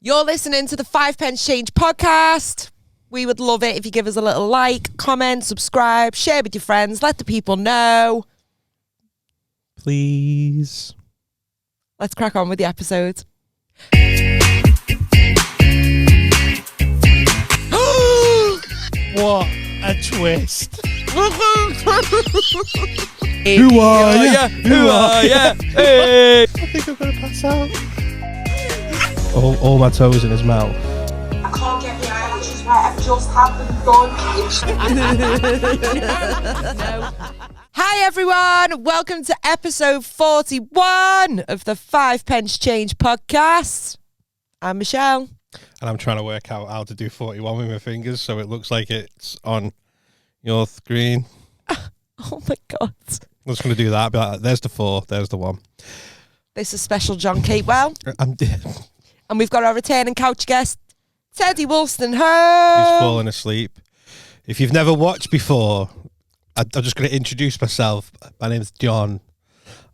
You're listening to the 5 Pence Change podcast. We would love it if you give us a little like, comment, subscribe, share with your friends, let the people know. Please. Let's crack on with the episode. What a twist. Who are ya? Who are ya? Hey. I think I'm going to pass out. All my toes in his mouth. I can't get the eyelashes right, I've just had them done. Hi everyone, welcome to episode 41 of the 5 Pence Change podcast. I'm Michelle. And I'm trying to work out how to do 41 with my fingers so it looks like it's on your screen. Oh my God. I'm just going to do that. Be like, there's the 4, there's the 1. This is special John Capewell. I'm dead. And we've got our returning couch guest, Teddy Woolston He's home. fallen asleep. If you've never watched before, I'm just going to introduce myself. My name's John.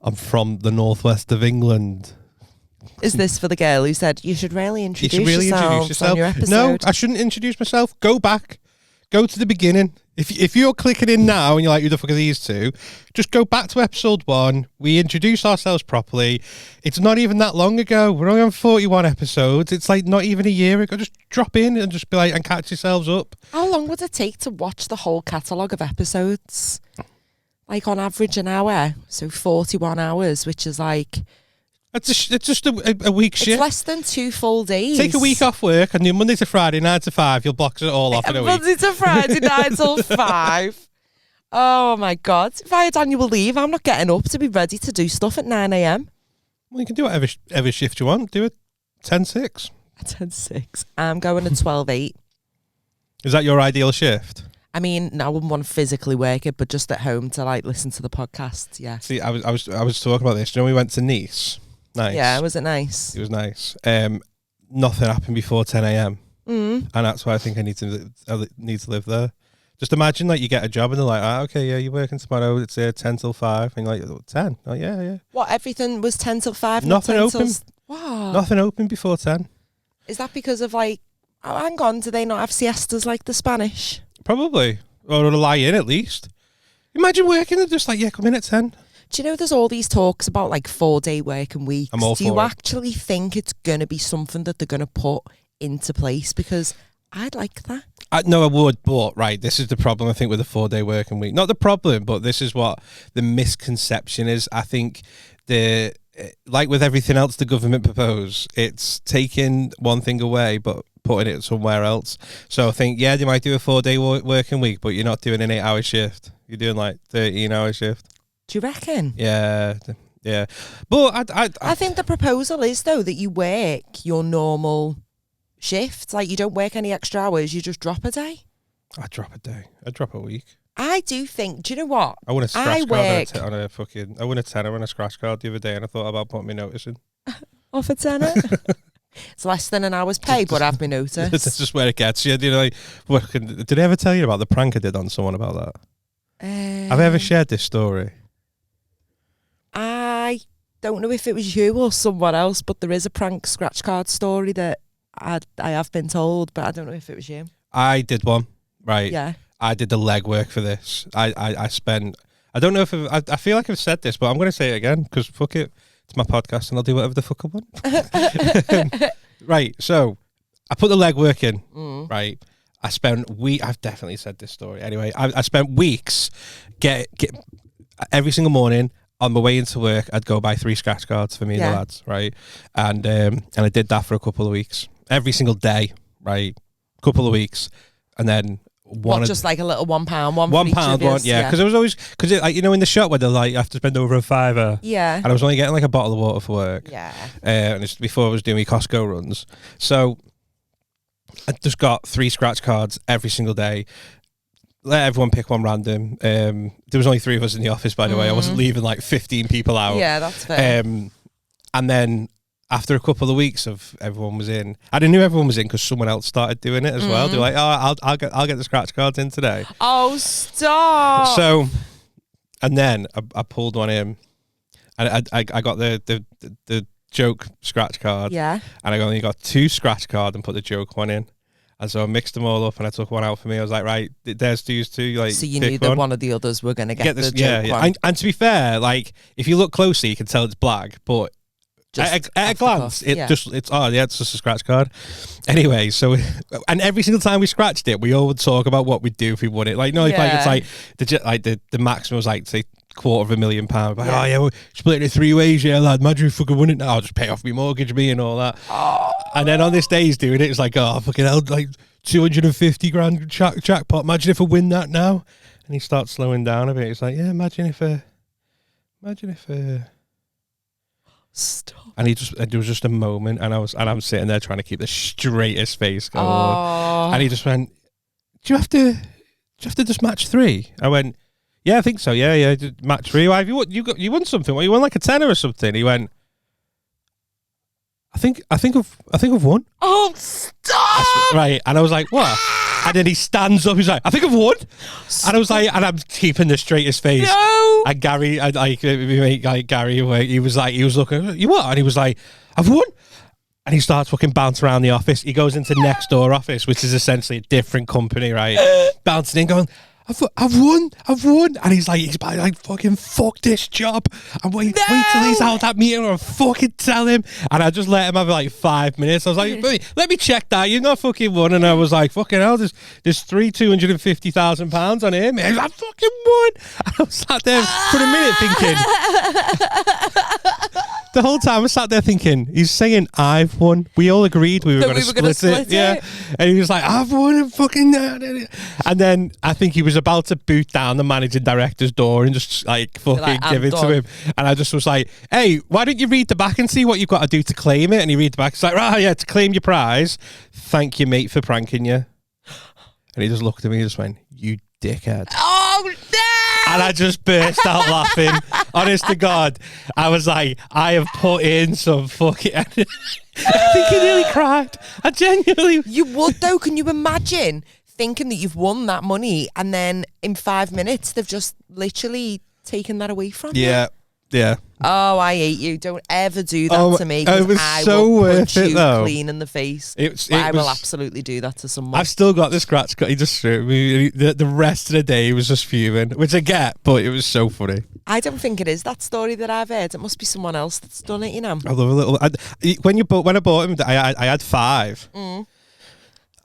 I'm from the northwest of England. Is this for the girl who said you should really introduce yourself on your episode? No, I shouldn't introduce myself. Go back. Go to the beginning. If you're clicking in now and you're like, who the fuck are these two? Just go back to episode 1. We introduce ourselves properly. It's not even that long ago. We're only on 41 episodes. It's like not even a year ago. Just drop in and just be like, and catch yourselves up. How long would it take to watch the whole catalogue of episodes? Like on average an hour. So 41 hours, which is like... It's just a week shit. It's less than 2 full days. Take a week off work and do Monday to Friday, 9 to 5. You'll box it all off in a week. Monday to Friday, 9 till 5. Oh my God. If I had annual leave, I'm not getting up to be ready to do stuff at 9 a.m. Well, you can do whatever shift you want. Do it 10-6. 10-6. I'm going at 12-8. Is that your ideal shift? I mean, no, I wouldn't want to physically work it, but just at home to like listen to the podcast. Yeah. See, I was talking about this. You know, we went to Nice. Nice. Yeah, was it nice? It was nice. Nothing happened before 10 a.m. And that's why I think I need to live there. Just imagine like you get a job and they're like, okay, yeah, you're working tomorrow. It's 10 till 5. And you're like, 10? Oh, yeah. What, everything was 10 till 5? Nothing open. Wow. Nothing open before 10. Is that because of like, oh, hang on, do they not have siestas like the Spanish? Probably. Or to lie in at least. Imagine working and just like, yeah, come in at 10. Do you know there's all these talks about like 4-day working weeks? I'm all Do you for it. actually think it's going to be something that they're going to put into place? Because I'd like that. No, I would, but right, this is the problem I think with the 4-day working week. Not the problem, but this is what the misconception is. I think like with everything else the government propose, it's taking one thing away but putting it somewhere else. So I think, yeah, they might do a 4-day working week, but you're not doing an 8-hour shift. You're doing like 13-hour shift. Do you reckon? Yeah. But I think the proposal is, though, that you work your normal shifts. Like, you don't work any extra hours, you just drop a day. I drop a day. I drop a week. I do think, do you know what? I won a scratch card on a fucking... I won a tenner on a scratch card the other day and I thought about putting my notice in. Off a tenner? It's less than an hour's pay, but I've been noticed. That's just where it gets you. You know, like, did I ever tell you about the prank I did on someone about that? Have I ever shared this story? I don't know if it was you or someone else, but there is a prank scratch card story that I have been told, but I don't know if it was you. I did one, right? Yeah. I did the legwork for this. I spent... I don't know if... I feel like I've said this, but I'm going to say it again, because fuck it. It's my podcast and I'll do whatever the fuck I want. Right, so I put the legwork in, right? I spent I've definitely said this story. Anyway, I spent weeks get every single morning on my way into work. I'd go buy 3 scratch cards for me and the lads, right? And I did that for a couple of weeks, every single day, right? Couple of weeks, and then just like a little £1, £1 one, yeah. Because it was always like, you know, in the shop where they're like, you have to spend over a £5. Yeah. And I was only getting like a bottle of water for work. Yeah. And it's before I was doing my Costco runs, so I just got 3 scratch cards every single day. Let everyone pick one random. There was only 3 of us in the office, by the way. I wasn't leaving like 15 people out. Yeah, that's fair. And then after a couple of weeks of everyone was in, I knew everyone was in because someone else started doing it as well. They're like, oh, I'll get the scratch cards in today. Oh, stop! So, and then I pulled one in, and I got the joke scratch card. Yeah. And I only got 2 scratch card and put the joke one in. And so I mixed them all up and I took one out for me. I was like, right, there's these 2. Like, So you knew that one of the others were going to get this, the joke one. And to be fair, like, if you look closely, you can tell it's black, but Just at a glance, it's just a scratch card. Anyway, so and every single time we scratched it, we all would talk about what we'd do if we won it. Like, no, like it's like the maximum was like say £250,000. Like, oh yeah, we're split it 3 ways, yeah, lad. Imagine if we could win it now. I'll just pay off my mortgage, me and all that. And then on this day he's doing it. It's like, oh fucking hell, like 250 grand jackpot. Imagine if I win that now. And he starts slowing down a bit. It's like, yeah, imagine if. Stop. And there was just a moment, and I'm sitting there trying to keep the straightest face going on. And he just went, "Do you have to just match 3?" I went, "Yeah, I think so. Yeah, match 3. Why have you won? You won something? Well, you won like a tenner or something." He went, I think I've won." Oh, stop! Right, and I was like, "What?" And then he stands up. He's like, "I think I've won." And I was like, and I'm keeping the straightest face. No. And Gary, Gary, he was looking, "You what?" And he was like, "I've won." And he starts fucking bouncing around the office. He goes into next door office, which is essentially a different company, right? Bouncing in, going, I've won. And he's like, fucking fuck this job. And wait till he's out that meeting or I'll fucking tell him. And I just let him have like 5 minutes. I was like, let me check that. You've not fucking won. And I was like, fucking hell, there's £250,000 on him. And I fucking won. And I was sat there for a minute thinking, the whole time I sat there thinking, he's saying I've won. We all agreed we were going to split it. Yeah. And he was like, I've won and fucking. And then I think he was about to boot down the managing director's door and just like fucking give it to him. And I just was like, hey, why don't you read the back and see what you've got to do to claim it? And he read the back. It's like, right, yeah, to claim your prize. Thank you, mate, for pranking you. And he just looked at me and just went, you dickhead. Oh, no! And I just burst out laughing. Honest to God, I was like, I have put in some fucking. I think he nearly cried. I genuinely. You would though. Can you imagine thinking that you've won that money and then in 5 minutes they've just literally taken that away from you? Yeah. Oh, I hate you. Don't ever do that to me. It was I so will worth punch it, you though. clean in the face. I will absolutely do that to someone. I've still got the scratch cut. He just threw me. The rest of the day he was just fuming, which I get, but it was so funny. I don't think it is that story that I've heard. It must be someone else that's done it, you know. I love a little. When I bought him, I had 5.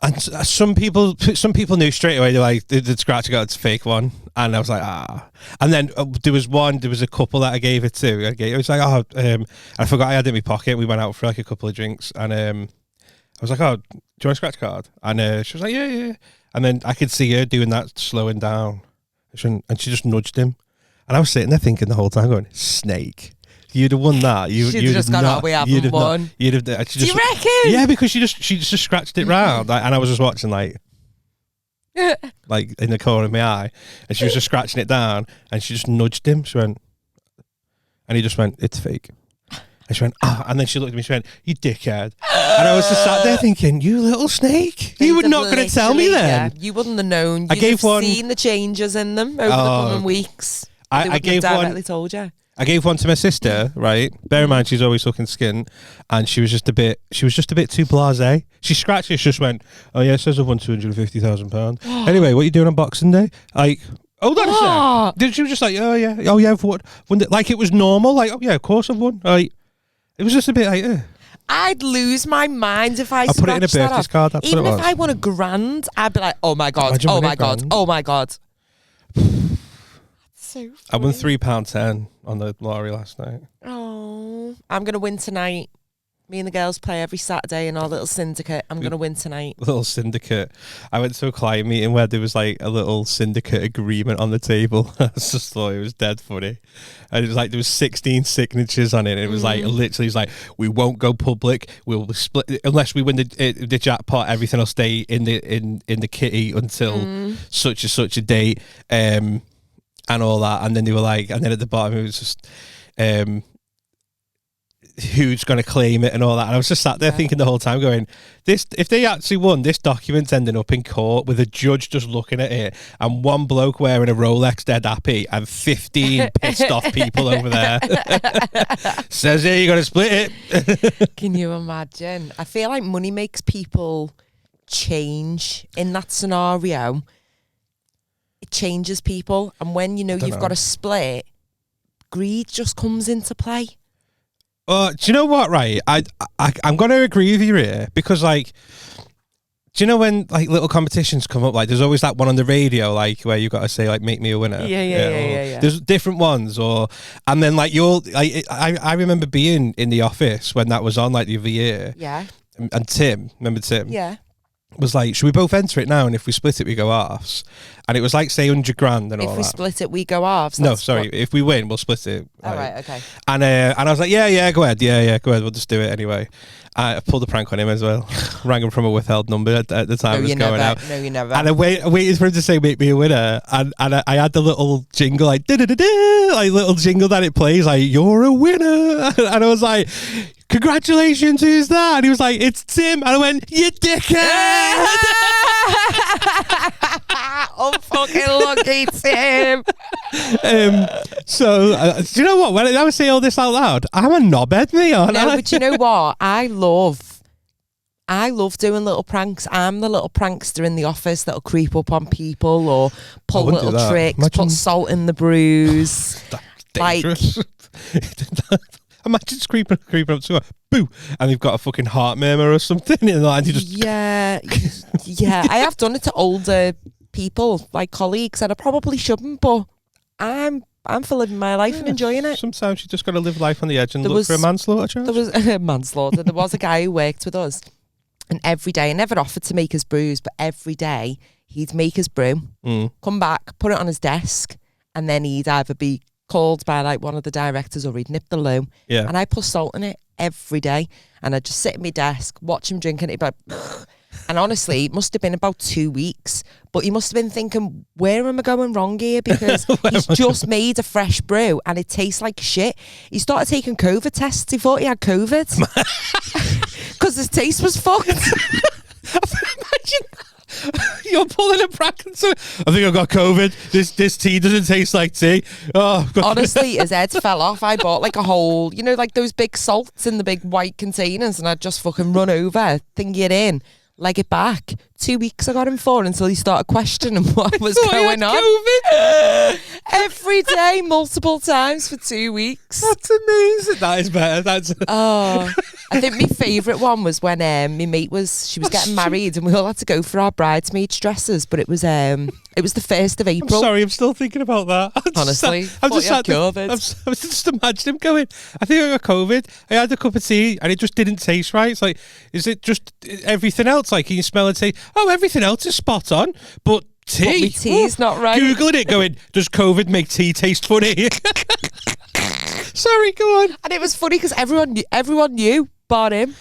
And some people knew straight away. They're like, the scratch got it's a fake one, and I was like, ah. And then there was a couple that I gave it to. It was like, I forgot I had it in my pocket. We went out for like a couple of drinks, and I was like, oh, do you want a scratch card? And she was like, yeah. And then I could see her doing that, slowing down, and she just nudged him, and I was sitting there thinking the whole time, going, snake. You'd have won that. You'd just gone, oh, we haven't won. Do you reckon? Yeah, because she just scratched it round, and I was just watching like in the corner of my eye, and she was just scratching it down, and she just nudged him. She went, and he just went, it's fake. And she went, and then she looked at me. She went, you dickhead. And I was just sat there thinking, you little snake. You were not going to tell me then. Yeah, you wouldn't have known. You'd have seen the changes in them over the coming weeks. I gave directly told you. I gave one to my sister, right? Bear in mind, she's always looking skin, and she was just a bit too blasé. She scratched it, she just went, oh yeah, it says I've won £250,000. Anyway, what are you doing on Boxing Day? Like, hold on a sec. She was just like, oh yeah, I've won. Like it was normal, like, oh yeah, of course I've won. Like, it was just a bit like, I'd lose my mind if I put it in a birthday card. That's even what it if was. I won $1,000, I'd be like, oh my God, oh my God, oh my God. So I won £3.10 on the lottery last night. Oh, I'm gonna win tonight. Me and the girls play every Saturday in our little syndicate. I'm gonna win tonight. Little syndicate. I went to a client meeting where there was like a little syndicate agreement on the table. I just thought it was dead funny. And it was like there was 16 signatures on it. And it was like literally, it's like, we won't go public. We'll split unless we win the jackpot. Everything will stay in the kitty until such and such a date. And all that, and then they were like, and then at the bottom it was just, who's going to claim it and all that. And I was just sat there thinking the whole time going, this, if they actually won, this document's ending up in court with a judge just looking at it and one bloke wearing a Rolex dead happy and 15 pissed off people over there. Says here, you got to split it. Can you imagine? I feel like money makes people change in that scenario. It changes people. And when you know you've got to split, greed just comes into play. Do you know what, right? I'm going to agree with you here because, like, do you know when, like, little competitions come up, like, there's always that one on the radio, like, where you got to say, like, make me a winner. Yeah. There's different ones, and then, like, I remember being in the office when that was on, like, the other year. Yeah. And Tim, remember Tim? Yeah. Was like, should we both enter it now? And if we split it, we go halves. And it was like, say, 100 grand and all that. If we split it, we go halves. No, sorry. If we win, we'll split it. All right, okay. And I was like, yeah, go ahead. Yeah, go ahead. We'll just do it anyway. I pulled a prank on him as well. Rang him from a withheld number at the time it was going out. No, you never. And I waited for him to say, make me a winner. And I had the little jingle, like, da-da-da-da, like little jingle that it plays, like, you're a winner. And I was like, congratulations, who's that? And he was like, it's Tim. And I went, you dickhead. I'm fucking lucky, Tim. So, do you know what? When I was saying all this out loud, I'm a knobhead, me, aren't I? No, but you know what? I love doing little pranks. I'm the little prankster in the office that'll creep up on people or pull little tricks, put salt in the bruise. That's dangerous. Imagine creeping up to her, boo, and they've got a fucking heart murmur or something, and you just yeah. I have done it to older people, like colleagues, and I probably shouldn't, but I'm for living my life and enjoying it. Sometimes you just got to live life on the edge and look for a manslaughter charge. There was manslaughter. There was a guy who worked with us, and every day, I never offered to make his brews, but every day he'd make his brew, come back, put it on his desk, and then he'd either be called by like one of the directors or he'd nip the loo. Yeah. And I put salt in it every day, and I'd just sit at my desk, watch him drinking it, he'd be like, ugh. And honestly, it must have been about 2 weeks, but he must have been thinking, where am I going wrong here? Because he's just made a fresh brew and it tastes like shit. He started taking COVID tests. He thought he had COVID because his taste was fucked. Imagine you're pulling a prank and so I think I've got COVID. This tea doesn't taste like tea. Oh, honestly, his head fell off. I bought like a whole, you know, like those big salts in the big white containers, and I'd just fucking run over, thing it in, leg it back. 2 weeks I got him for until he started questioning what was going on. COVID. Every day, multiple times for 2 weeks. That's amazing. That is better. I think my favourite one was when my mate she was getting married and we all had to go for our bridesmaids' dresses, but it was the 1st of April. I'm sorry, I'm still thinking about that. Honestly, I'm just imagining him going, I think I got COVID. I had a cup of tea and it just didn't taste right. It's like, is it just everything else? Like, can you smell it? Oh, everything else is spot on, but tea. But tea's not right. Googling it, going, does COVID make tea taste funny? Sorry, go on. And it was funny because everyone knew, bar him.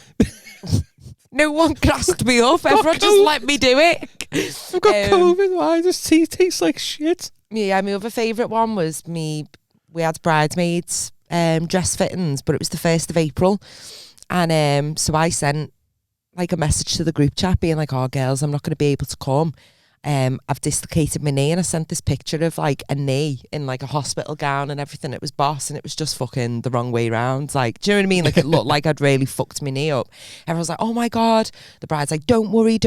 No one grasped me up. Everyone just let me do it. I've got COVID. Why does tea taste like shit? Yeah, my other favourite one was we had bridesmaids dress fittings, but it was the 1st of April. And so I sent like a message to the group chat being like, oh girls, I'm not going to be able to come. I've dislocated my knee, and I sent this picture of like a knee in like a hospital gown and everything. It was boss, and it was just fucking the wrong way round. Like, do you know what I mean? Like, it looked like I'd really fucked my knee up. Everyone's like, oh my God. The bride's like, don't worry,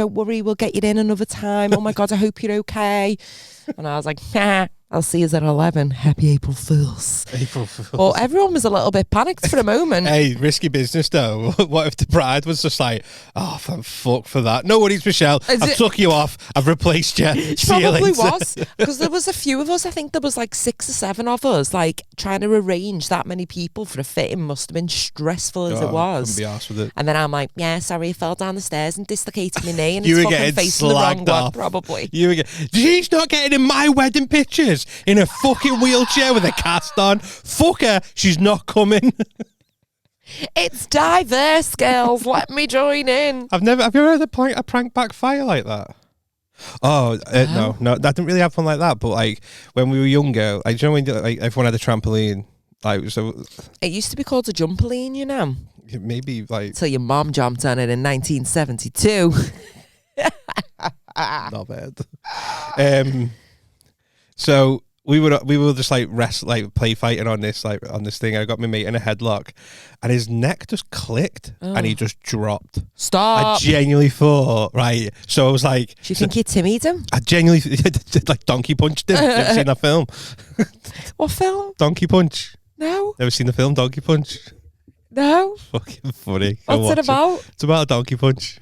we'll get you in another time. Oh my God, I hope you're okay. And I was like, nah, I'll see you at 11. Happy April Fools. April Fools. Well, everyone was a little bit panicked for a moment. Hey, risky business though. What if the bride was just like, oh, thank fuck for that. No worries, Michelle. I've took you off. I've replaced you. She probably was. Because there was a few of us. I think there was like 6 or 7 of us. Like, trying to arrange that many people for a fitting must have been stressful as it was. Couldn't be arsed with it. And then I'm like, yeah, sorry, I fell down the stairs and dislocated my knee, and you it's were fucking getting facing the wrong slagged off. one, probably. She's not getting in my wedding pictures in a fucking wheelchair with a cast on. Fuck her, she's not coming. It's diverse, girls. Let me join in. Have you ever had a prank backfire like that? No, I didn't really have one like that. But like when we were younger, like, do you know when like everyone had a trampoline, Like, so It used to be called a jumperline, you know. maybe like Till your mom jumped on it in 1972. not bad. So we were just like play fighting on this thing. I got my mate in a headlock, and his neck just clicked, and he just dropped. Stop. I genuinely thought, right. So I was like, Do you think you Timmy'd him? I genuinely like donkey punched him. You ever seen that film? What film? Donkey Punch. No. Never seen the film Donkey Punch? No. Fucking funny. Go What's it watch about? It's about a donkey punch.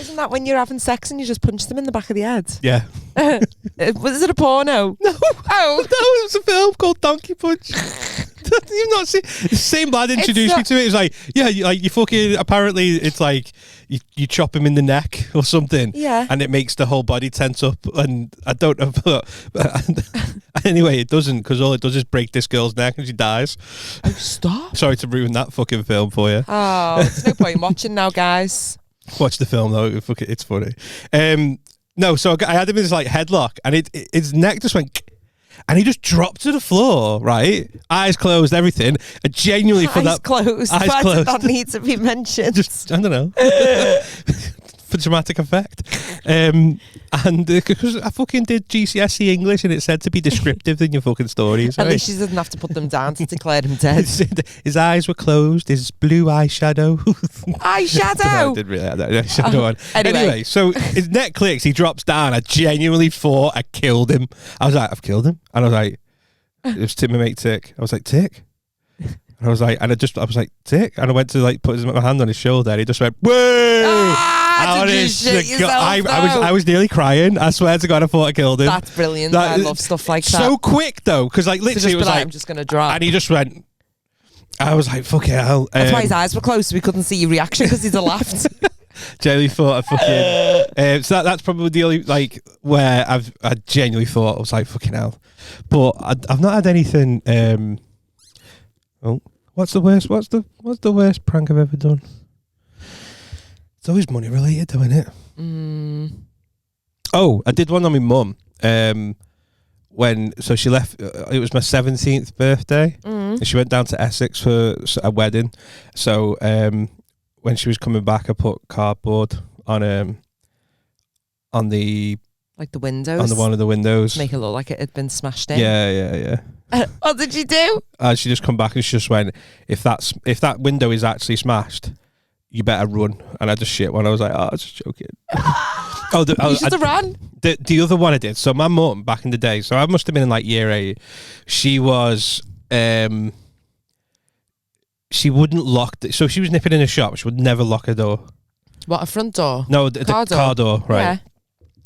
Isn't that when you're having sex and you just punch them in the back of the head? Yeah. Was it a porno? No. Oh. No, it was a film called Donkey Punch. You've not seen the same lad introduced me to it. It's like, yeah, you fucking apparently it's like you chop him in the neck or something. Yeah. And it makes the whole body tense up, and I don't know but anyway, it doesn't, because all it does is break this girl's neck and she dies. Oh, stop. Sorry to ruin that fucking film for you. Oh, there's no point in watching now, guys. Watch the film though, it's funny. No, so I had him in this like headlock, and his neck just went, and he just dropped to the floor, right? Eyes closed, everything. And genuinely for that Closed. Eyes Why closed. did that need to be mentioned? Just, I don't know. For dramatic effect. And because I fucking did GCSE English, and it said to be descriptive in your fucking stories. At Right? least she doesn't have to put them down to declare him dead. His eyes were closed, his blue eyeshadow. Eyeshadow. I did really have that eyeshadow on. Anyway. Anyway, so his neck clicks, he drops down. I genuinely thought I killed him. I was like, I've killed him. And I was like, it was my mate Tick. I was like, Tick? And I was like, Tick? And I went to like put my hand on his shoulder, and he just went, whoa! Did you shit yourself, I was nearly crying. I swear to God, I thought I killed him. That's brilliant. I love stuff like that. So quick though, because like literally it was like, I'm just gonna drop. and he just went. I was like, fuck it hell. That's why his eyes were closed, so we couldn't see your reaction because he'd have laughed. Genuinely thought I fucking. So that's probably the only like where I genuinely thought I was like fucking hell, but I've not had anything. What's the worst? What's the worst prank I've ever done? It's always money related, though, isn't it? Oh, I did one on my mum. So she left. It was my 17th birthday, and she went down to Essex for a wedding. So when she was coming back, I put cardboard on the like the windows. on one of the windows. Make it look like it had been smashed in. Yeah. What did you do? She just come back and she just went, if that window is actually smashed, you better run. And I just shit when I was like, I was just joking. You should have ran. The other one I did. So my mum back in the day, so I must have been in like year 8. She was, she wouldn't lock. So if she was nipping in a shop, she would never lock her door. What, a front door? No, the car door, right. Yeah.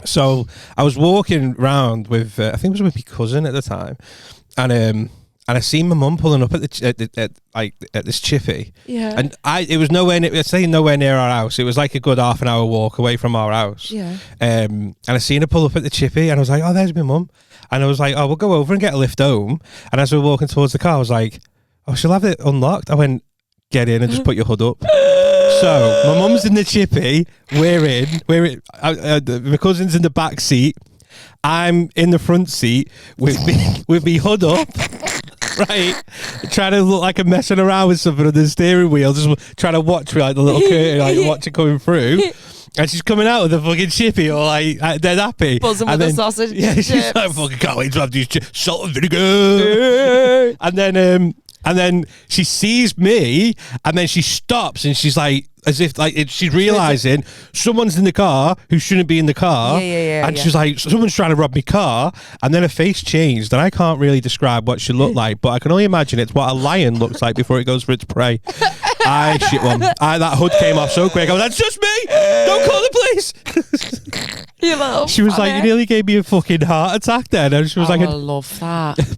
So I was walking round with, I think it was with my cousin at the time, and I seen my mum pulling up at this chippy. Yeah. And it was nowhere near our house. It was like a good half an hour walk away from our house. Yeah. And I seen her pull up at the chippy, and I was like, oh, there's my mum. And I was like, oh, we'll go over and get a lift home. And as we were walking towards the car, I was like, oh, she'll have it unlocked. I went, get in and just put your hood up. So my mum's in the chippy. We're in. My cousin's in the back seat. I'm in the front seat with me hood up. Right, trying to look like I'm messing around with something on the steering wheel, just trying to watch like the little curtain, like watch it coming through. And she's coming out with a fucking chippy, or like dead happy, buzzing with the sausage. Yeah, she's like, fucking can't wait to have these salt and vinegar. And then she sees me, and then she stops, and she's like, as if like she's realizing someone's in the car who shouldn't be in the car. And she's like, someone's trying to rob my car. And then her face changed, and I can't really describe what she looked like, but I can only imagine it's what a lion looks like before it goes for its prey. I shit one. That hood came off so quick. I was like, that's just me. Don't call the police. She was like, you nearly gave me a fucking heart attack then. And she was like, I love that. It's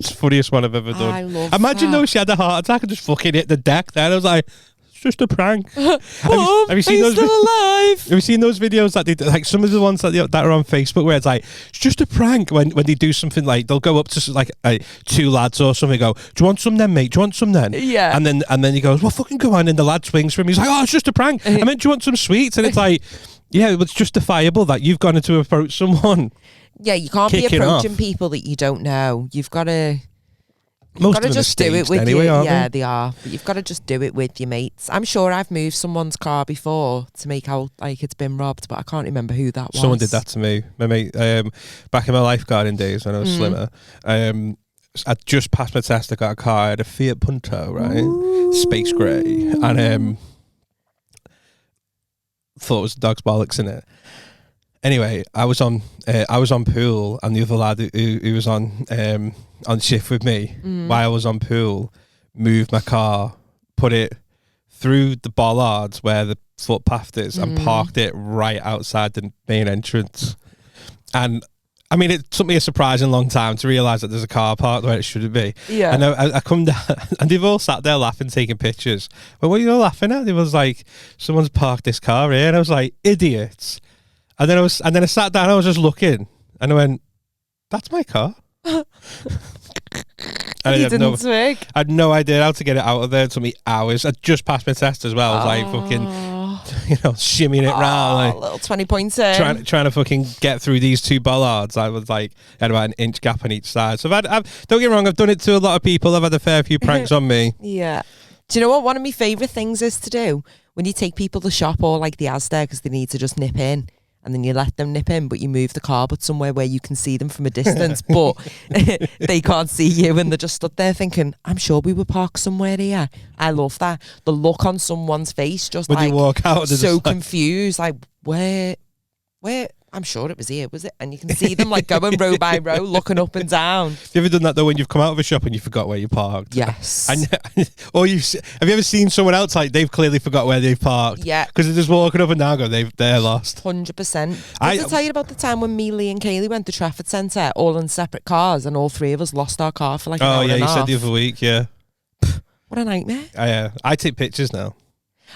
the funniest one I've ever done. I love Imagine that. though she had a heart attack and just fucking hit the deck then. I was like, it's just a prank. Mom, have you seen are you still alive? Have you seen those videos that they like? Some of the ones that are on Facebook where it's like, it's just a prank when they do something like they'll go up to like two lads or something, go, do you want some then, mate? Do you want some then? Yeah. And then he goes, well, fucking go on, and the lad swings from him. He's like, oh, it's just a prank. I meant, do you want some sweets? And it's like, yeah, it's justifiable that you've gone to approach someone. Yeah, you can't be Kicking approaching off. people that you don't know. You've got to. Most Got of to them just are do it staged with anyway, aren't yeah, they? they are. But you've got to just do it with your mates. I'm sure I've moved someone's car before to make out like it's been robbed, but I can't remember who that was. Someone did that to me. My mate, back in my lifeguarding days when I was slimmer, I'd just passed my test. I got a car. I had a Fiat Punto, right? Ooh. Space grey. And thought it was dog's bollocks in it. Anyway, I was on pool, and the other lad who was on shift with me while I was on pool moved my car, put it through the bollards where the footpath is, and parked it right outside the main entrance. And I mean, it took me a surprising long time to realise that there's a car parked where it shouldn't be. Yeah. And I come down, and they've all sat there laughing, taking pictures. But what are you all laughing at? It was like, someone's parked this car here, and I was like, idiots. And then I sat down, I was just looking, and I went, that's my car. And I You didn't swig. I had no idea how to get it out of there. It took me hours. I just passed my test as well. I was like fucking, shimmying it round, like little 20 points in. trying to fucking get through these two bollards. I was like, had about an inch gap on each side. So I've don't get me wrong, I've done it to a lot of people. I've had a fair few pranks on me. Yeah. Do you know what one of my favourite things is to do? When you take people to shop or like the Asda because they need to just nip in. And then you let them nip in, but you move the car, but somewhere where you can see them from a distance, but they can't see you, and they're just stood there thinking, I'm sure we were parked somewhere here. I love that. The look on someone's face, just When like you walk out, they're so just like, confused, like, where, I'm sure it was here, was it? And you can see them like going row by row, looking up and down. Have you ever done that though when you've come out of a shop and you forgot where you parked? Yes. Or have you ever seen someone else like they've clearly forgot where they've parked? Yeah. Because they're just walking up and down going, they're lost. 100%. Did I tell you about the time when me, Lee and Kaylee went to Trafford Centre all in separate cars and all three of us lost our car for like an hour Oh yeah, and you a said half? the other week, yeah. What a nightmare. I take pictures now.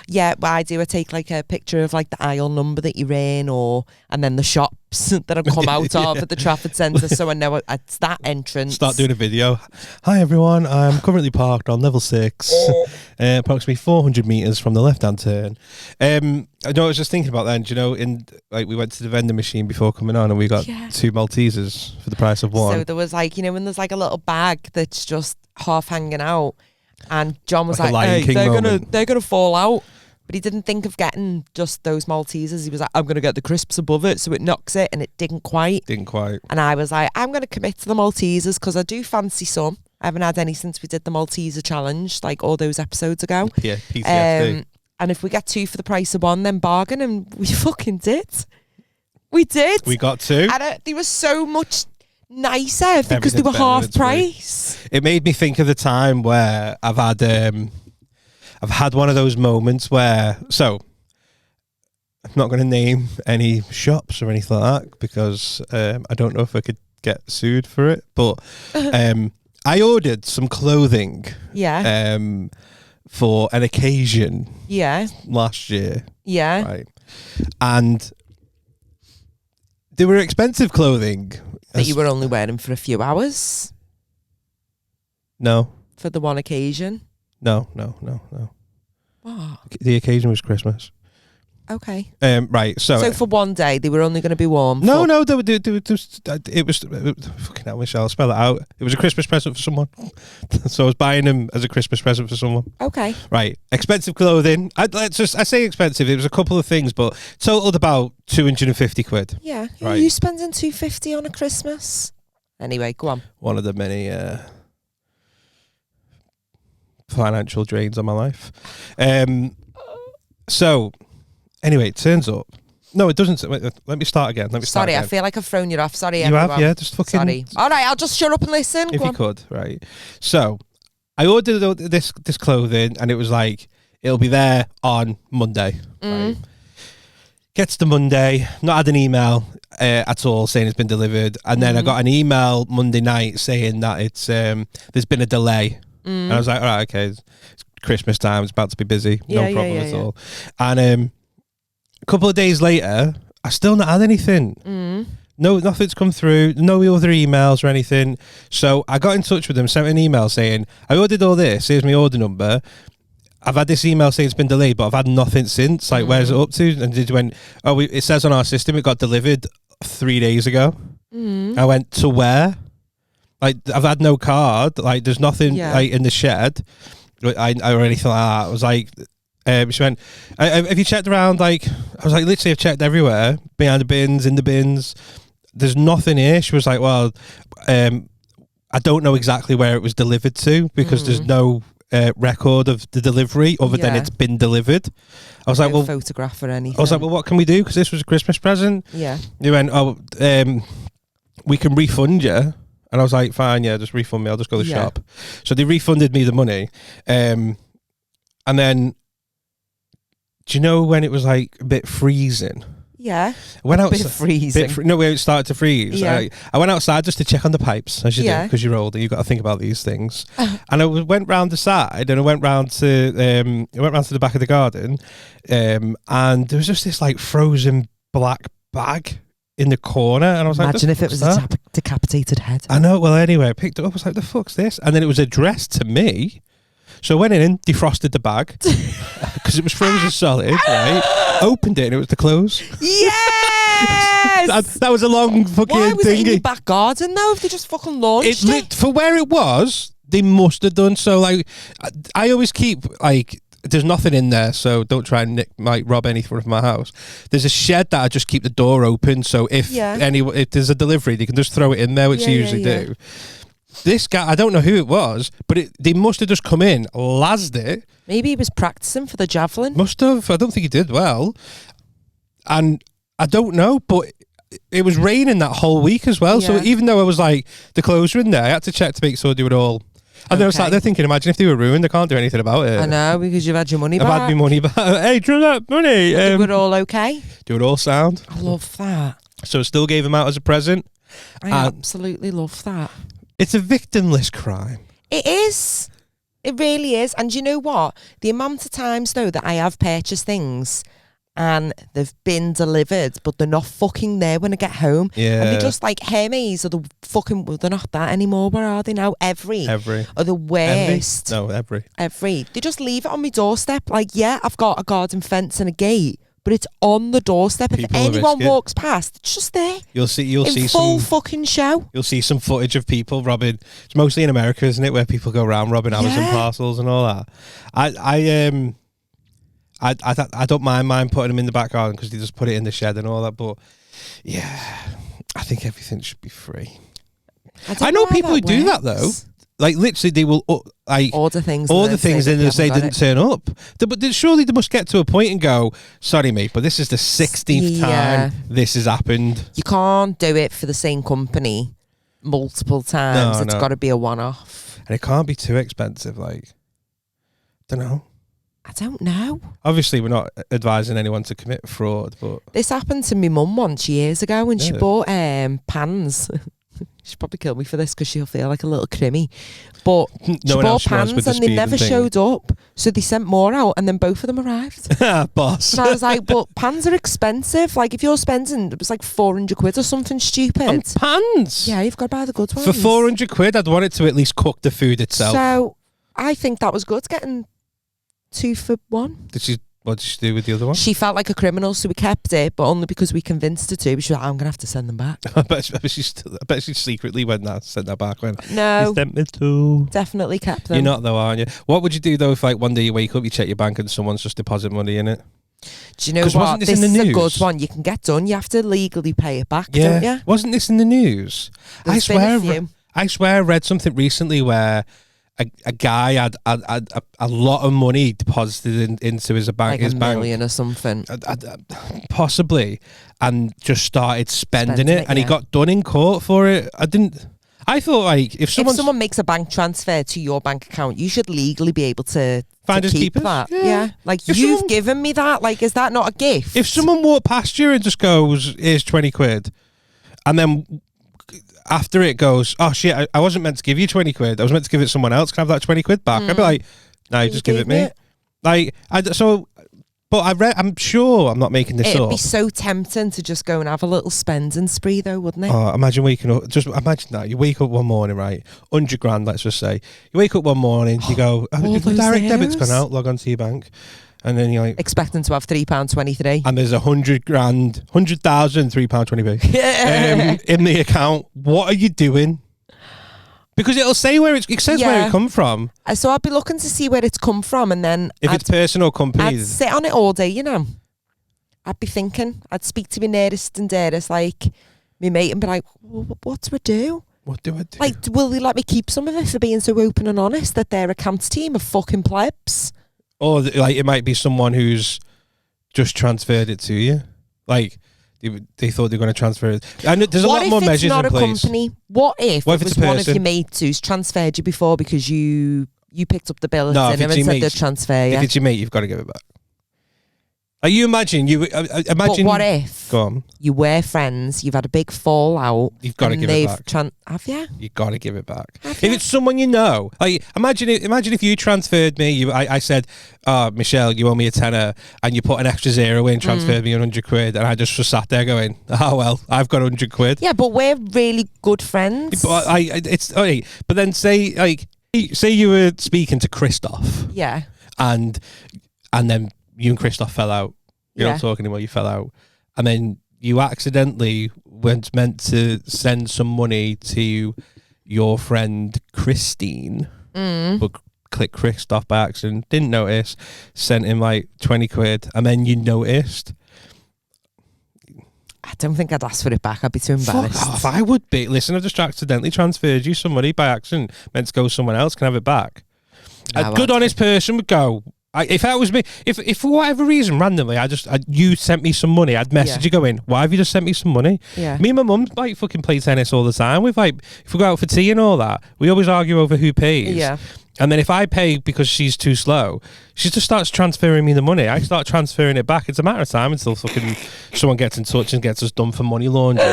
Yeah, but I do. I take like a picture of like the aisle number that you're in, and then the shops that I've come out of at the Trafford Centre, so I know it's that entrance. Start doing a video. Hi everyone, I'm currently parked on level 6, approximately 400 meters from the left-hand turn. I know. I was just thinking about that. And, we went to the vending machine before coming on, and we got 2 Maltesers for the price of 1. So there was like, when there's like a little bag that's just half hanging out. And John was Like a like, Lion hey, King they're gonna fall out. But he didn't think of getting just those Maltesers. He was like, I'm going to get the crisps above it so it knocks it. And it didn't quite. And I was like, I'm going to commit to the Maltesers because I do fancy some. I haven't had any since we did the Malteser challenge, like all those episodes ago. Yeah, PTSD. And if we get 2 for the price of 1, then bargain. And we fucking did. We did. We got 2. And they were so much nicer because they were half price. It made me think of the time where I've had one of those moments where, so I'm not going to name any shops or anything like that because I don't know if I could get sued for it, but I ordered some clothing for an occasion last year. Yeah. Right. And they were expensive clothing. That you were only wearing for a few hours? No. For the one occasion? No. What? The occasion was Christmas. Okay. Right. So for one day, they were only going to be warm. No. It was fucking hell, Michelle. I'll spell it out. It was a Christmas present for someone. So I was buying them as a Christmas present for someone. Okay. Right. Expensive clothing. I say expensive. It was a couple of things, but totaled about 250 quid. Yeah. Right. Are you spending 250 on a Christmas? Anyway, go on. One of the many financial drains on my life. So anyway, it turns up. No, it doesn't. Wait, let me start again. Sorry, I feel like I've thrown you off. Sorry, you everyone. have, yeah. Just fucking. Sorry. All right, I'll just shut up and listen. If you could, right. So I ordered this clothing, and it was like it'll be there on Monday. Right. Gets to Monday, not had an email at all saying it's been delivered, and then I got an email Monday night saying that it's there's been a delay. And I was like, all right, okay, it's Christmas time, it's about to be busy, no problem at all. And a couple of days later, I still not had anything. No, nothing's come through, no other emails or anything. So I got in touch with them, sent an email saying, I ordered all this, here's my order number. I've had this email saying it's been delayed, but I've had nothing since. Like, where's it up to? And they went, it says on our system it got delivered 3 days ago. I went, to where? Like, I've had no card. Like, there's nothing like in the shed, or anything like that. I was like, she went, have you checked around? Like, I was like, literally, I've checked everywhere, behind the bins, in the bins. There's nothing here. She was like, well, I don't know exactly where it was delivered to because there's no record of the delivery other than it's been delivered. I was like, well, photograph or anything. I was like, well, what can we do? Because this was a Christmas present. Yeah. They went, oh, we can refund you. And I was like, fine, yeah, just refund me. I'll just go to the shop. So they refunded me the money. And then, do you know when it was like a bit freezing? Yeah. I went bit freezing. No, where it started to freeze. Yeah. I went outside just to check on the pipes, as you do, because you're older. You've got to think about these things. And I went round the side, and I went round to the back of the garden, and there was just this like frozen black bag in the corner, and I was imagine like, if it was a decapitated head. I know. Well, anyway, I picked it up. I was like, the fuck's this? And then it was addressed to me. So I went in, defrosted the bag because it was frozen solid, right? Opened it and it was the clothes. Yes! that was a long fucking Why was it in thingy. your back garden though if they just fucking launched it? For where it was, they must have done. So like, I always keep like, there's nothing in there, so don't try and rob anything from my house. There's a shed that I just keep the door open, so if there's a delivery, they can just throw it in there, which they usually do. This guy, I don't know who it was, but they must have just come in, lazzed it. Maybe he was practicing for the javelin. Must have. I don't think he did well. And I don't know, but it was raining that whole week as well. So even though I was like, the clothes were in there, I had to check to make sure they were all... And then I was sat there thinking, imagine if they were ruined, I can't do anything about it. I know, because you've had your money back. I've had my money back. Hey, do you want that money? They were all okay? Do it all sound. I love that. So I still gave him out as a present. I absolutely love that. It's a victimless crime. It is. It really is. And you know what? The amount of times, though, that I have purchased things and they've been delivered, but they're not fucking there when I get home. Yeah. And they're just like, Hermes are the fucking... Well, they're not that anymore. Where are they now? Every. Are the worst. Every. They just leave it on my doorstep. Like, yeah, I've got a garden fence and a gate, but it's on the doorstep. If anyone walks past, it's just there. You'll see full fucking show. You'll see some footage of people robbing. It's mostly in America, isn't it, where people go around robbing Amazon parcels and all that. I don't mind putting them in the back garden because they just put it in the shed and all that. But yeah, I think everything should be free. I know people who do that though. Like literally, they will order things, and they say didn't turn up. But surely they must get to a point and go, "Sorry, mate, but this is the 16th time this has happened." You can't do it for the same company multiple times. It's got to be a one-off, and it can't be too expensive. Like, I don't know. Obviously, we're not advising anyone to commit fraud, but this happened to my mum once years ago, and she bought pans. She'll probably kill me for this because she'll feel like a little crimmy. But she bought pans and they never showed up. So they sent more out and then both of them arrived. Boss. And I was like, but pans are expensive. Like if you're spending, it was like 400 quid or something stupid. On pans? Yeah, you've got to buy the good ones. For 400 quid, I'd want it to at least cook the food itself. So I think that was good, getting 2 for 1. What did she do with the other one? She felt like a criminal, so we kept it, but only because we convinced her to. She was like, I'm going to have to send them back. I bet she secretly sent that back. No. You sent me to. Definitely kept them. You're not though, aren't you? What would you do though if like one day you wake up, you check your bank and someone's just deposit money in it? Do you know what? This is a good one. You can get done. You have to legally pay it back, don't you? Wasn't this in the news? I swear I read something recently where a guy had a lot of money deposited into his bank, like $1 million or something, possibly, and just started spending it, and he got done in court for it. I thought like if someone makes a bank transfer to your bank account, you should legally be able to keep that. Yeah. Like you've given me that. Like, is that not a gift? If someone walked past you and just goes, "Here's 20 quid," and then after it goes, "Oh shit, I wasn't meant to give you 20 quid. I was meant to give it to someone else. Can I have that 20 quid back?" I'd be like, "No, you just give it me." I'm sure I'm not making this up. It'd be so tempting to just go and have a little spending spree though, wouldn't it? Oh, imagine waking up. Just imagine that. You wake up one morning, right? 100 grand, let's just say. You wake up one morning, you go, the direct debit's gone out, log on to your bank. And then you're like... expecting to have £3.23. And there's 100 grand, 100,000, £3.20 in the account. What are you doing? Because it says where it come from. So I'd be looking to see where it's come from, and then If it's person or company. I'd sit on it all day, you know. I'd be thinking. I'd speak to my nearest and dearest, like my mate, and be like, what do I do? What do I do? Like, will they let me keep some of it for being so open and honest that their accounts team are fucking plebs? Or like it might be someone who's just transferred it to you. Like they thought they were going to transfer it. And there's a lot more measures in place. What if it's not a company? What if it it's was one of your mates who's transferred you before because you picked up the bill and said they'd transfer you? If it's your mate, you've got to give it back. You imagine But what if go on. you were friends, you've had a big fallout, you've got to give it back. Have you? You've got to give it back. If it's someone you know, like imagine if you transferred me, I said, Michelle, you owe me a tenner, and you put an extra zero in, transferred me 100 quid, and I just was sat there going, oh well, I've got 100 quid. Yeah, but we're really good friends. But then say you were speaking to Christoph. Yeah. And then you and Christoph fell out. You're not talking anymore, you fell out. And then you accidentally weren't meant to send some money to your friend Christine, but clicked Christoph by accident, didn't notice, sent him like 20 quid, and then you noticed. I don't think I'd ask for it back. I'd be too embarrassed. Fuck off, I would be. Listen, I've just accidentally transferred you some money by accident, meant to go to someone else, can I have it back? A good honest person would go, if that was me, if for whatever reason randomly you sent me some money, I'd message you going, why have you just sent me some money? Yeah. Me and my mum like fucking play tennis all the time. We've like, if we go out for tea and all that, we always argue over who pays. Yeah. And then if I pay because she's too slow, she just starts transferring me the money. I start transferring it back. It's a matter of time until fucking someone gets in touch and gets us done for money laundering.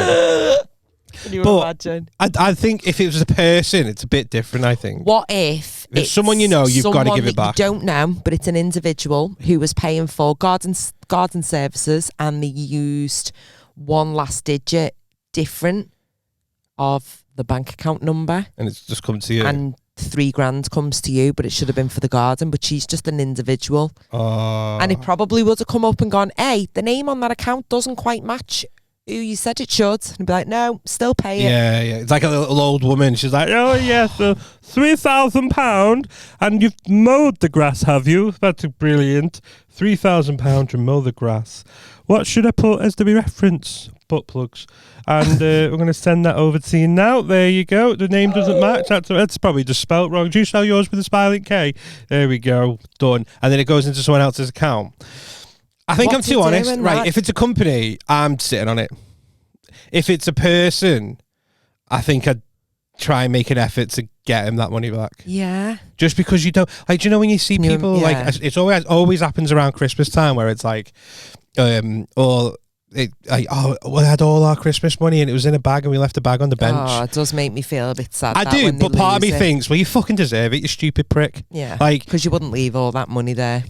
Can you imagine? I think if it was a person, it's a bit different, I think. What if it's someone you know, you've got to give it back. You don't know, but it's an individual who was paying for garden services, and they used one last digit different of the bank account number, and it's just come to you, and $3,000 comes to you, but it should have been for the garden. But she's just an individual, and it probably would have come up and gone, "Hey, the name on that account doesn't quite match who you said it should," and be like, "No, still pay it." Yeah. It's like a little old woman. She's like, "Oh yes, £3,000, and you've mowed the grass, have you? That's brilliant. £3,000 to mow the grass. What should I put as the reference? Butt plugs." And we're going to send that over to you now. There you go. The name doesn't match. That's probably just spelt wrong. Do you spell yours with a smiling K? There we go. Done. And then it goes into someone else's account. I think I'm too honest. Right, if it's a company, I'm sitting on it. If it's a person, I think I'd try and make an effort to get him that money back. Yeah. Just because you don't, like, do you know when you see people, like, it's always happens around Christmas time where it's like, we had all our Christmas money and it was in a bag and we left a bag on the bench. Oh, it does make me feel a bit sad. I do, but part of me thinks, well, you fucking deserve it, you stupid prick. Yeah, like, because you wouldn't leave all that money there.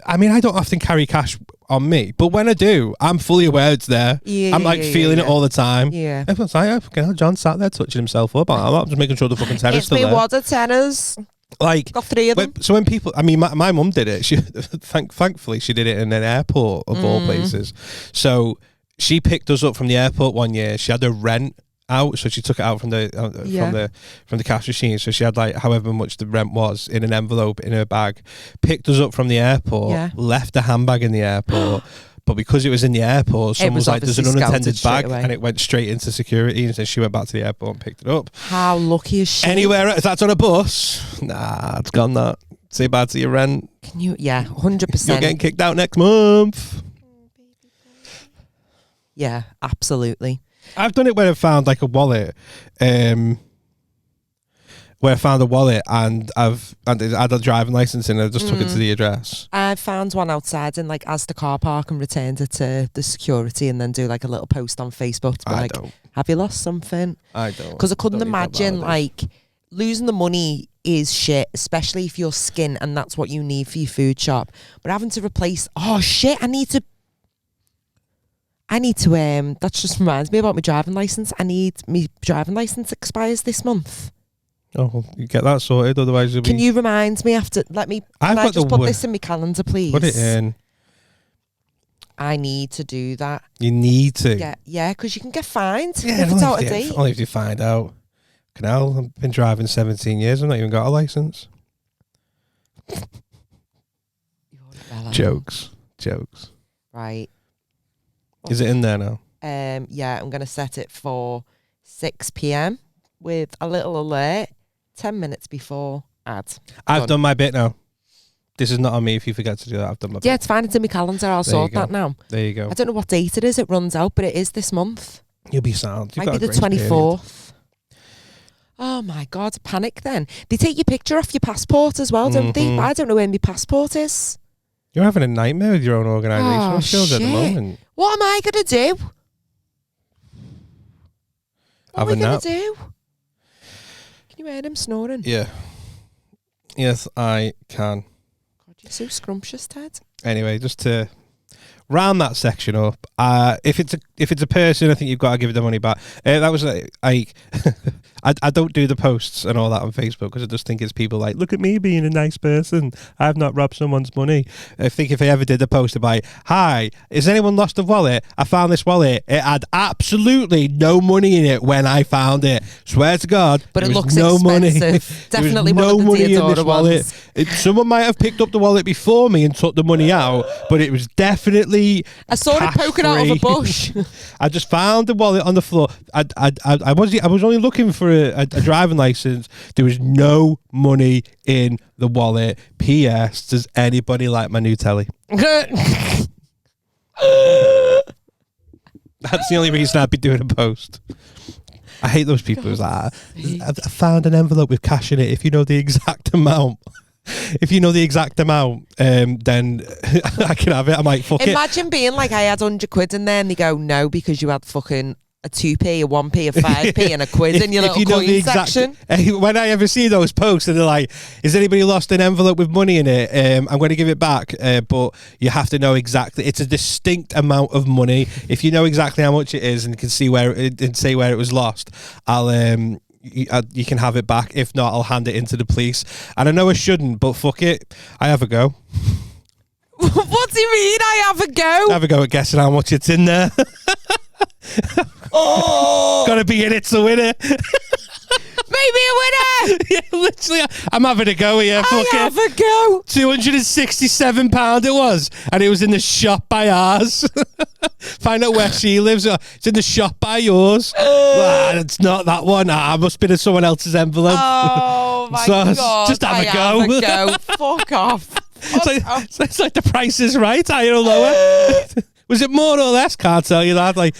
I don't often carry cash on me, but when I do, I'm fully aware it's there. I'm feeling it all the time. Yeah, everyone's like, John sat there touching himself up. I'm just making sure the fucking tenner's still there. It's me water tenors. Like, got 3 of them. So when people, my mum did it. She thankfully she did it in an airport of all places. So she picked us up from the airport one year. She had her rent out, so she took it out from the cash machine. So she had like however much the rent was in an envelope in her bag. Picked us up from the airport. Left the handbag in the airport. But because it was in the airport, someone was like, "There's an unattended bag," and it went straight into security. And so she went back to the airport and picked it up. How lucky is she? Anywhere else? That's on a bus? Nah, it's gone. That. Say bye to your rent. Can you? Yeah, 100%. You're getting kicked out next month. Yeah, absolutely. I've done it where I found like a wallet, and I've had a driving license and I just took it to the address. I found one outside in like Asda car park and returned it to the security, and then do like a little post on Facebook to be like, "Have you lost something?" I don't, because I couldn't imagine like losing the money is shit, especially if you're skin and that's what you need for your food shop. But having to replace, I need to that just reminds me about my driving license. My driving license expires this month. Oh, you get that sorted, otherwise Can you remind me after? I just put this in my calendar, please? Put it in. I need to do that. You need to. Yeah, because you can get fined if if it's out of date. Only if you find out. Canal, I've been driving 17 years. I've not even got a license. Jokes. Right. Is it in there now? Yeah, I'm going to set it for 6 p.m. with a little alert 10 minutes before ad. I've done my bit now. This is not on me if you forget to do that. I've done my bit. Yeah, it's fine. It's in my calendar. I'll sort that now. There you go. I don't know what date it is. It runs out, but it is this month. You'll be sound. Might be the 24th. Oh my God, panic then. They take your picture off your passport as well, don't they? I don't know where my passport is. You're having a nightmare with your own organisation. Oh, shit. At the moment. What am I going to do? What am I going to do? Can you hear him snoring? Yeah. Yes, I can. God, you're so scrumptious, Ted. Anyway, just to round that section up, if it's a person, I think you've got to give the money back. That was I don't do the posts and all that on Facebook because I just think it's people like, look at me being a nice person. I've not robbed someone's money. I think if I ever did a post about, hi, has anyone lost a wallet? I found this wallet. It had absolutely no money in it when I found it. Swear to God, but it looks no expensive. Money. Definitely no one of the money in this Deodora wallet. Someone might have picked up the wallet before me and took the money out, but it was definitely. I saw it poking out of a bush. I just found the wallet on the floor. I was only looking for a driving license. There was no money in the wallet. P.S. Does anybody like my new telly? That's the only reason I'd be doing a post. I hate those people who's like, I found an envelope with cash in it. If you know the exact amount. Then I can have it. I'm like, fuck it. Imagine being like, I had 100 quid in there, and they go, no, because you had fucking a 2p, a 1p, a 5p, and a quid in your little coin section. When I ever see those posts and they're like, has anybody lost an envelope with money in it? I'm going to give it back, but you have to know exactly. It's a distinct amount of money. If you know exactly how much it is and can see where and say where it was lost, you can have it back. If not, I'll hand it into the police. And I know I shouldn't, but fuck it, I have a go. What do you mean I have a go? Have a go at guessing how much it's in there. Gotta be in it to win it. Maybe a winner. Yeah, literally, I'm having a go here. I have a go. £267 it was, and it was in the shop by ours. Find out where she lives. It's in the shop by yours. It's not that one. I must be in someone else's envelope. Oh my God! Just have a go. Have a go. Fuck off. It's like the Price is Right, higher or lower. Was it more or less? Can't tell you that. Like,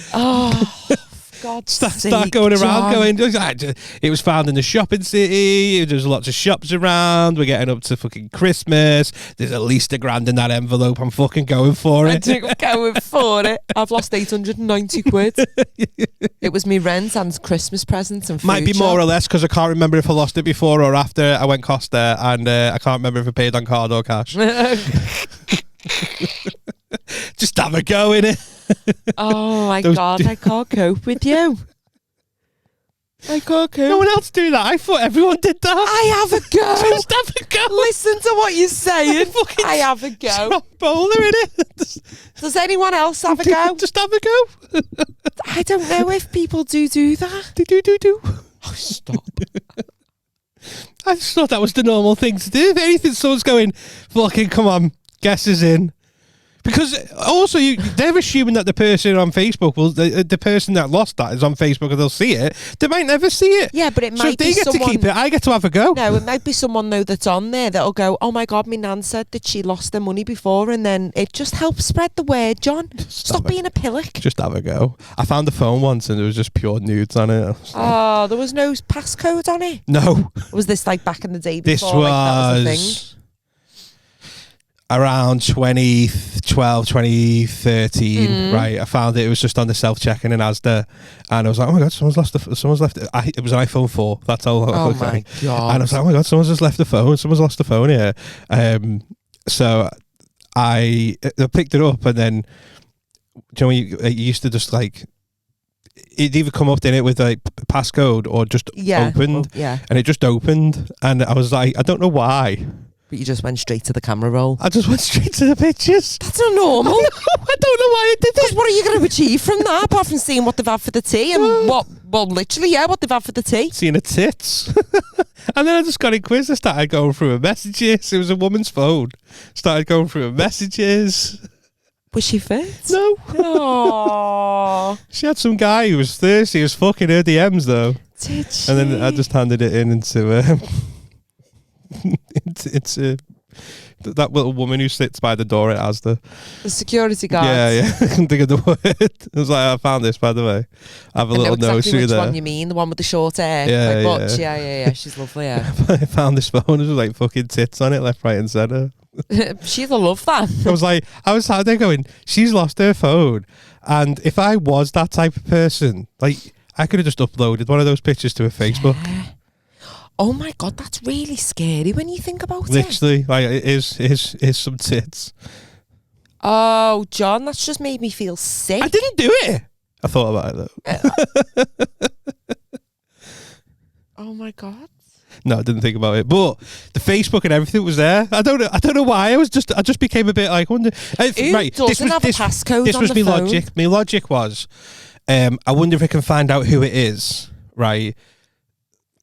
God, start going around, going. It was found in the shopping city. There's lots of shops around. We're getting up to fucking Christmas. There's at least £1,000 in that envelope. I'm fucking going for it. I'm going for it. I've lost 890 quid. It was me rent and Christmas presents and food. Might be more or less because I can't remember if I lost it before or after I went Costa, and I can't remember if I paid on card or cash. Just have a go in it. Oh my God, I can't cope with you. I can't cope. No one else do that. I thought everyone did that. I have a go. Just have a go. Listen to what you're saying. I have a go. Drop bowler in it. Does anyone else have a go? Just have a go. I don't know if people do that. They do. Oh, stop. I just thought that was the normal thing to do. If anything, someone's going, fucking come on, guess is in. Because also they're assuming that the person on Facebook the person that lost that is on Facebook and they'll see it. They might never see it. Yeah, but it might so if they get to keep it, I get to have a go. No, it might be someone though that's on there that'll go, oh my God, my nan said that she lost her money before, and then it just helps spread the word, John. Stop being a pillock. Just have a go. I found a phone once and there was just pure nudes on it. Oh, there was no passcode on it? No. Was this like back in the day before? This was, that was a thing? Around 2012, 2013, right? I found it. It was just on the self-checking in Asda, and I was like, "Oh my God, someone's left." It was an iPhone 4. That's all. Oh my God! And I was like, "Oh my God, someone's just left the phone. Someone's lost the phone here." So I picked it up, and then you used to just like it'd either come up in it with like passcode or just opened, and it just opened, and I was like, I don't know why. But you just went straight to the camera roll. I just went straight to the pictures. That's not normal. I don't know why I did that. What are you going to achieve from that, apart from seeing what they've had for the tea and Well, literally, yeah, what they've had for the tea. Seeing her tits. And then I just got in quiz. I started going through her messages. It was a woman's phone. Started going through her messages. Was she fit? No. Aww. She had some guy who was thirsty as fucking her DMs though. Did she? And then I just handed it into into that little woman who sits by the door at Asda. The security guard. Yeah. I couldn't think of the word. I was like, I found this, by the way. I have a little I know nose exactly through which there. one you mean, the one with the short hair. Yeah, like Butch. Yeah. She's lovely, yeah. I found this phone. There was like fucking tits on it, left, right, and centre. She'd love that. I was sat there going, she's lost her phone. And if I was that type of person, like, I could have just uploaded one of those pictures to her Facebook. Yeah. Oh my God, that's really scary when you think about it. Literally, like, here's some tits. Oh, John, that's just made me feel sick. I didn't do it. I thought about it though. Oh my God. No, I didn't think about it. But the Facebook and everything was there. I don't know why. I just became a bit like, wonder. Who doesn't have a passcode This on was the my phone? logic. My logic was, I wonder if I can find out who it is. Right.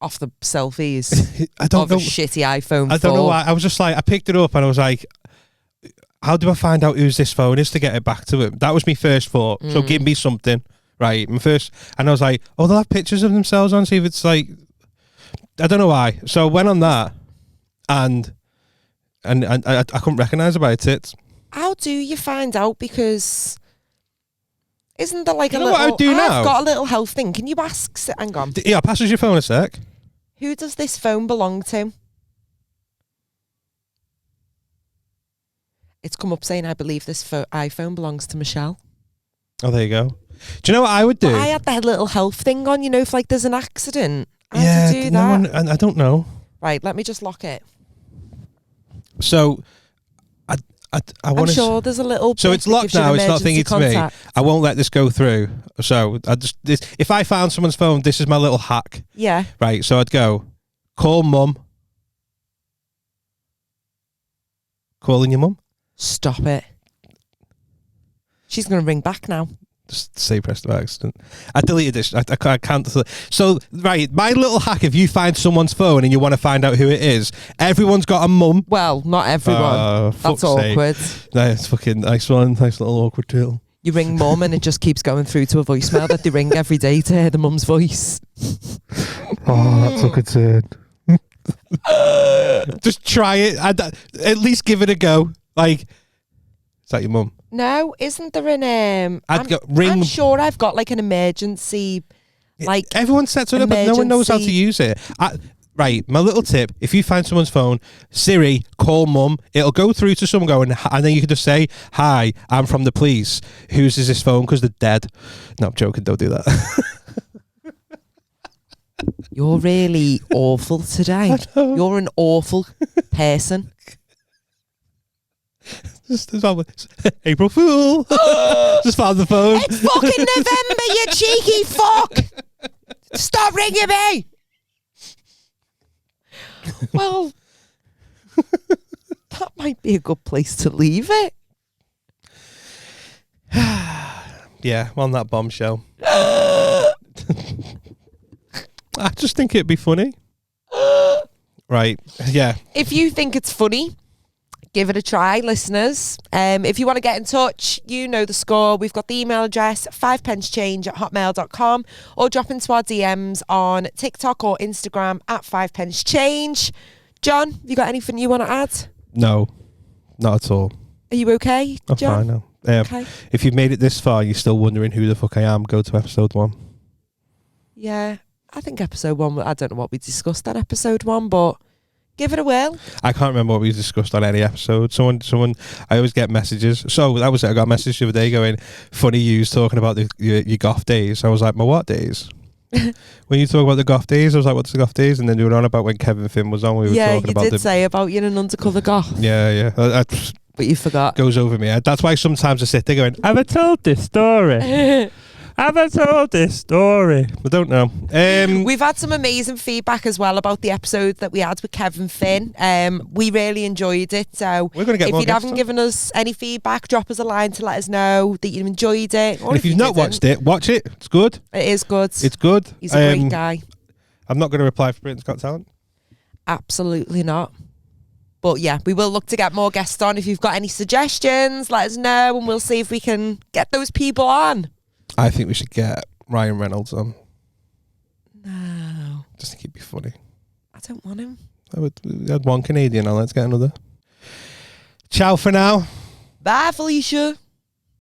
Off the selfies. I don't of know. a shitty iPhone 4. I don't know why. I was just like, I picked it up and I was like, how do I find out whose this phone is to get it back to him? That was my first thought. So give me something. Right. My first, and I was like, oh, they'll have pictures of themselves on, see if it's like, I don't know why. So I went on that and I couldn't recognise her by her tits. How do you find out? Because isn't there like You a know little... what I'd do now? I've got a little health thing. Can you ask... Hang on. Yeah, pass us your phone a sec. Who does this phone belong to? It's come up saying, I believe this iPhone belongs to Michelle. Oh, there you go. Do you know what I would do? But I had that little health thing on, you know, if like there's an accident. How yeah, to do no that? one, and I don't know. Right, let me just lock it. So, I I'm want to. sure there's a little. So bit it's that locked gives you now. an It's not emergency thinking to me. contact. I won't let this go through. So if I found someone's phone, this is my little hack. Yeah. Right. So I'd go call mum. Calling your mum. Stop it. She's going to ring back now. Just say press by accident. I deleted this. I can't. So, right, my little hack, if you find someone's phone and you want to find out who it is, everyone's got a mum. Well, not everyone. Fuck's That's awkward. No, it's fucking nice one. Nice little awkward deal. You ring mum and it just keeps going through to a voicemail that they ring every day to hear the mum's voice. Oh, that's a concern. Just try it. At least give it a go. Like, is that your mum? No, isn't there an... ring. I'm sure I've got like an emergency... Like everyone sets it up, but no one knows how to use it. Right, my little tip: if you find someone's phone, Siri, call mum. It'll go through to someone going, and then you can just say, "Hi, I'm from the police. Whose is this phone? Because they're dead." No, I'm joking. Don't do that. You're really awful today. You're an awful person. Just April Fool. Just found the phone. It's fucking November, you cheeky fuck! Stop ringing me! Well, that might be a good place to leave it. Yeah, on that bombshell. I just think it'd be funny. Right, yeah. If you think it's funny, give it a try, listeners. If you want to get in touch, you know the score. We've got the email address, 5pencechange@hotmail.com, or drop into our DMs on TikTok or Instagram at 5pencechange. John, have you got anything you want to add? No, not at all. Are you okay, I'm John? fine now. Okay. If you've made it this far, you're still wondering who the fuck I am, go to episode 1. Yeah, I think episode 1, I don't know what we discussed on episode 1, but give it a whirl. I can't remember what we discussed on any episode. Someone, I always get messages. So that was it. I got a message the other day going, funny yous talking about your goth days. I was like, my what days? When you talk about the goth days, I was like, what's the goth days? And then they were on about when Kevin Finn was on. We were talking about you did say about you an undercover goth. Yeah. But you forgot. Goes over me. That's why sometimes I sit there going, have I told this story? Have I told this story? I don't know. We've had some amazing feedback as well about the episode that we had with Kevin Finn. We really enjoyed it. So We're gonna get if more you guests haven't on. given us any feedback, drop us a line to let us know that you enjoyed it. Or And if you've not watched it, watch it. It's good. it is good. It's good. He's a great guy. I'm not going to reply for Britain's Got Talent. Absolutely not. But yeah, we will look to get more guests on. If you've got any suggestions, let us know and we'll see if we can get those people on. I think we should get Ryan Reynolds on. No. Just to keep it funny. I don't want him. We had one Canadian on. Let's get another. Ciao for now. Bye, Felicia.